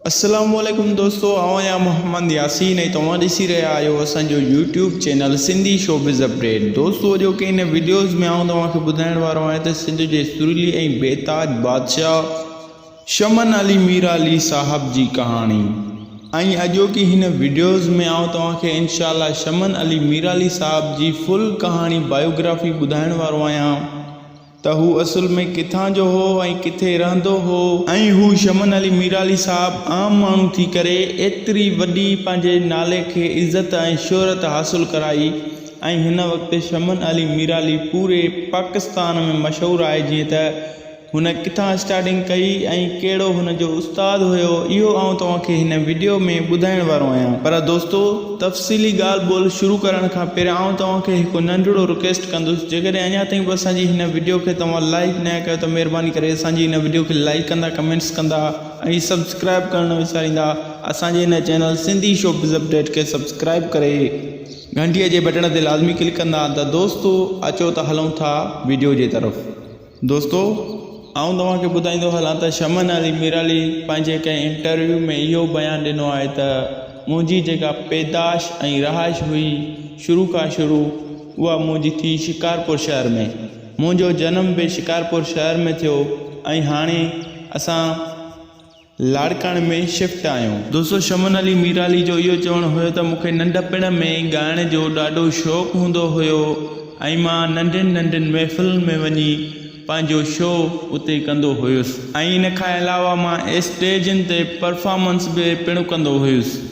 अस्सलामुअलैकुम दोस्तों, आवां मोहम्मद यासीन ऐं तव्हां ॾिसी रहिया आहियो असांजो YouTube channel Sindhi showbiz update. दोस्तों जो कि इन वीडियोज़ में आउं तव्हांखे ॿुधाइण वारो आहियां त सिंध जे सुरीली ऐं बेताज बादशाह शमन अली मीर अली साहब जी कहाणी ऐं अॼोकी हिन वीडियोज़ में आउं तव्हांखे इंशाअल्लाह शमन अली मीर अली साहब जी फुल कहाणी बायोग्राफी ॿुधाइण वारो आहियां त हू असुल में किथां जो हो ऐं किथे रहंदो हो ऐं हू शमन अली मीर अली साहब आम माण्हू थी करे एतिरी वॾी पंहिंजे नाले खे इज़त ऐं शोहरत हासिल कराई ऐं हिन वक़्तु शमन अली मीर अली पूरे पाकिस्तान में मशहूरु आहे। जीअं त हुन किथां स्टार्टिंग कई ऐं कहिड़ो हुन जो उस्ताद हुयो, इहो आउं तव्हांखे हिन वीडियो में ॿुधाइण वारो आहियां। पर दोस्तों तफ़सीली ॻाल्हि ॿोल शुरू करण खां पहिरियों आउं तव्हांखे हिकु नंढिड़ो रिक्वेस्ट कंदुसि, जेकॾहिं अञा ताईं बि असांजी हिन वीडियो खे तव्हां लाइक न कयो त महिरबानी करे असांजी हिन वीडियो खे लाइक कंदा, कमेंट्स कंदा ऐं सब्सक्राइब करणु न विसारींदा। असांजे हिन चैनल सिंधी शोबिज़ अपडेट खे सब्सक्राइब करे घंटीअ जे बटण ते लाज़मी क्लिक कंदा। त दोस्तों अचो त हलूं था वीडियो जे तरफ़। दोस्तों आउं तव्हांखे ॿुधाईंदो हलां त शमन अली मीर अली पंहिंजे कंहिं इंटरव्यू में इहो बयानु ॾिनो आहे त मुंहिंजी जेका पैदाश ऐं रहाइश हुई शुरू खां शुरू उहा मुंहिंजी थी शिकारपुर शहर में। मुंहिंजो जनम बि शिकारपुर शहर में थियो ऐं हाणे असां लाड़काणे में शिफ्ट आहियूं। दोस्तों शमन अली मीर अली जो इहो चवणु हुयो त मूंखे नंढपण में ॻाइण जो ॾाढो शौक़ु हूंदो हुयो ऐं मां नंढियुनि नंढियुनि महफ़िल में वञी पंहिंजो शो उते कंदो हुयुसि ऐं इन खां अलावा मां स्टेजनि ते परफॉर्मेंस बि पिणु कंदो हुयुसि।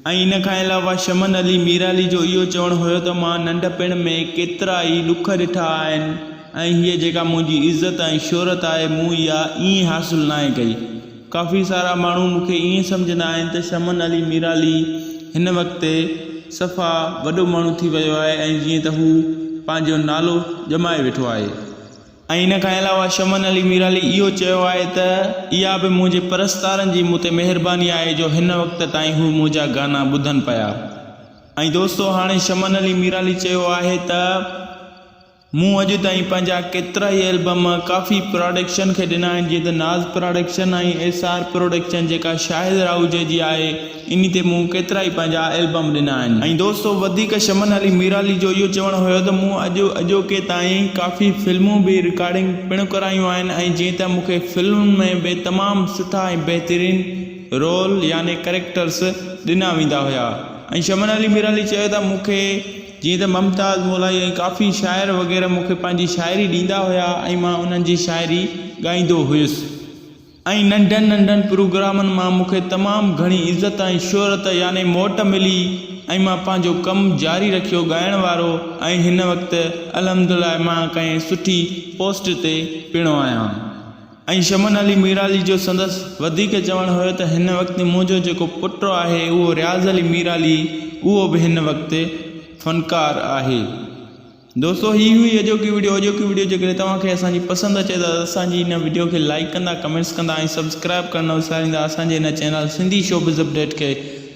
ऐं इन खां अलावा शमन अली मीर अली जो इहो चवणु हुयो त मां नंढपण में केतिरा ई ॾुख ॾिठा आहिनि ऐं हीअ जेका मुंहिंजी इज़त ऐं शोहरत आहे मूं इहा ईअं हासिलु न आहे कई। काफ़ी सारा माण्हू मूंखे ईअं सम्झंदा आहिनि त शमन अली मीर अली हिन वक़्तु सफ़ा वॾो माण्हू थी वियो आहे ऐं जीअं त हू पंहिंजो नालो ॼमाए वेठो आहे। ऐं इन खां अलावा शमन अली मीर अली इहो चयो आहे त इहा बि मुंहिंजे परस्तारनि जी मूं ते महिरबानी आहे जो हिन वक़्त ताईं हू मुंहिंजा गाना ॿुधनि पिया। ऐं दोस्तों हाणे शमन अली मीर अली चयो आहे त मूं अॼु ताईं पंहिंजा केतिरा ई एल्बम काफ़ी प्रोडक्शन खे ॾिना आहिनि, जीअं त नाज़ प्रोडक्शन ऐं SR प्रोडक्शन जेका शाहिद राहुजे जी आहे, इन ते मूं केतिरा ई पंहिंजा एल्बम ॾिना आहिनि। ऐं दोस्तों वधीक शमन अली मीर अली जो इहो चवणु हुयो त मूं अॼोके ताईं काफ़ी फिल्मूं बि रिकॉर्डिंग पिणु करायूं आहिनि ऐं जीअं त मूंखे फिल्मुनि में बि तमामु सुठा ऐं बहितरीनु रोल याने कैरेक्टर्स ॾिना वेंदा हुया। ऐं शमन अली मीर अली चयो त मूंखे जीअं त मुमताज़ मौलाई ऐं काफ़ी शाइर वग़ैरह मूंखे पंहिंजी शाइरी ॾींदा हुया ऐं मां उन्हनि जी शाइरी ॻाईंदो हुयुसि ऐं नंढनि नंढनि प्रोग्रामनि मां मूंखे तमामु घणी इज़त ऐं शोहरत याने मोट मिली ऐं मां पंहिंजो कमु जारी रखियो ॻाइण वारो ऐं हिन वक़्तु अल्हम्दुलिल्लाह मां कंहिं सुठी पोस्ट ते पिणो आहियां। ऐं शमन अली मीर अली जो संदसि वधीक चवणु हुयो त हिन वक़्तु मुंहिंजो जेको पुटु आहे उहो रियाज़ अली मीर अली, उहो बि हिन वक़्तु फ़नकार आहे। दोस्तों ही हुई अॼोकी वीडियो जेकॾहिं तव्हांखे असांजी पसंदि अचे त असांजी हिन वीडियो खे लाइक कंदा, कमेंट्स कंदा ऐं सब्सक्राइब करणु न विसारींदा। असांजे हिन चैनल सिंधी शोबिज़ अपडेट खे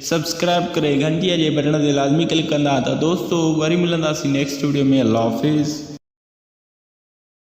सब्सक्राइब करे घंटीअ जे बटण ते लाज़मी क्लिक कंदा। त दोस्तों वरी मिलंदासीं नेक्स्ट वीडियो में। अल्लाह हाफ़िज़।